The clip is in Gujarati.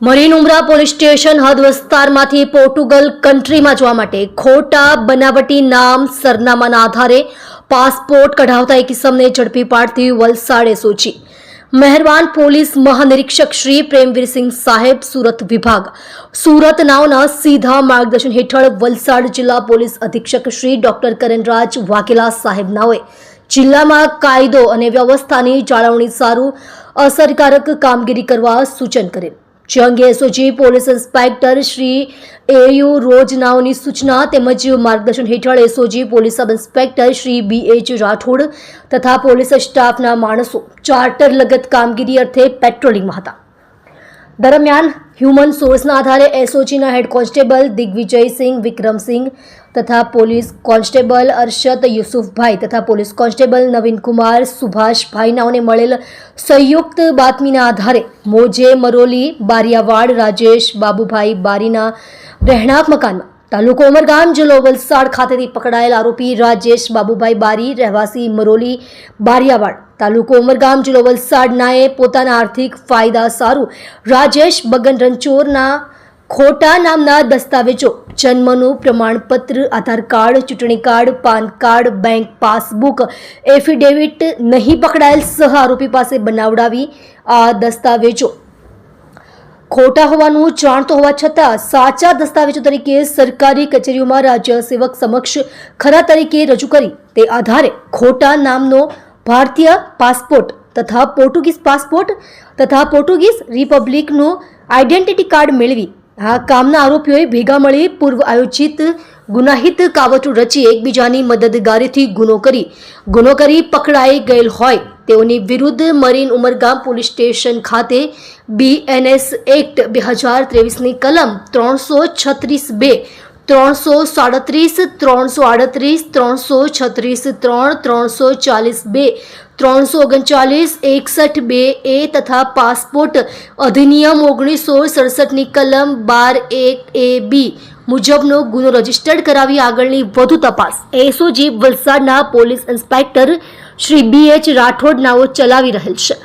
મરીન ઉમરા પોલીસ સ્ટેશન હદ વિસ્તારમાંથી પોર્ટુગલ કન્ટ્રીમાં જવા માટે ખોટા બનાવટી નામ સરનામાના આધારે પાસપોર્ટ કઢાવતા એક ઇસમને ઝડપી પાડતી વલસાડ એસઓજી મહેરબાન પોલીસ મહાનિરીક્ષક શ્રી પ્રેમવીરસિંહ સાહેબ સુરત વિભાગ સુરત નાઓના સીધા માર્ગદર્શન હેઠળ વલસાડ જિલ્લા પોલીસ અધિક્ષક શ્રી ડોક્ટર કરણરાજ વાઘેલા સાહેબ નાઓએ જિલ્લામાં કાયદો અને વ્યવસ્થાની જાળવણી સારું અસરકારક કામગીરી કરવા સૂચન કરેલ જે અંગે SOG police inspector Shri AU રોજનાઓની સૂચના તેમજ માર્ગદર્શન હેઠળ SOG police sub inspector Shri BH Rathod તથા પોલીસ સ્ટાફના માણસો ચાર્ટર લગત કામગીરી અર્થે પેટ્રોલિંગમાં હતા. દરમિયાન હ્યુમન સોર્સના આધારે એસઓજીના હેડ કોન્સ્ટેબલ દિગ્વિજયસિંહ વિક્રમસિંહ તથા પોલીસ કોન્સ્ટેબલ અરશદ યુસુફભાઈ તથા પોલીસ કોન્સ્ટેબલ નવીનકુમાર સુભાષભાઈનાઓને મળેલ સંયુક્ત બાતમીના આધારે મોજે મરોલી બારિયાવાડ રાજેશ બાબુભાઈ બારીના રહેણાંક મકાનમાં તાલુકો ઉમરગામ જિલ્લો વલસાડ ખાતેથી પકડાયેલ આરોપી રાજેશ બાબુભાઈ બારી રહેવાસી મરોલી બારિયાવાડ તાલુકો ઉમરગામ જિલ્લો વલસાડનાએ પોતાના આર્થિક ફાયદા સારું રાજેશ બગન રણચોરના ખોટા નામના દસ્તાવેજો જન્મનું પ્રમાણપત્ર આધાર કાર્ડ ચૂંટણી card PAN card bank passbook affidavit નહીં પકડાયેલ સહ આરોપી પાસે બનાવડાવી આ દસ્તાવેજો ખોટા હોવાનું જાણતો હોવા છતાં સાચા દસ્તાવેજો તરીકે સરકારી કચેરીઓમાં રાજ્ય સેવક સમક્ષ ખરા તરીકે રજૂ કરી તે આધારે ખોટા નામનો ભારતીય પાસપોર્ટ તથા પોર્ટુગીઝ પાસપોર્ટ તથા પોર્ટુગીઝ રિપબ્લિકનું આઈડેન્ટિટી કાર્ડ મેળવી આ કામના આરોપીઓએ ભેગા મળી પૂર્વ આયોજિત ગુનાહિત કાવતરું રચી એકબીજાની મદદગારીથી ગુનો કરી પકડાઈ ગયેલ હોય તેઓની વિરુદ્ધ મરીન ઉમરગામ પોલીસ સ્ટેશન ખાતે BNS એક્ટ 2023ની કલમ 336(2) 337 338 336 3 340(2) 339 61(2) તથા પાસપોર્ટ અધિનિયમ 1967ની કલમ 12(1)(a)(b) મુજબનો ગુનો રજીસ્ટર્ડ કરાવી આગળની વધુ તપાસ એસઓજી વલસાડના police inspector Shri BH Rathod નાઓ ચલાવી રહેલ છે.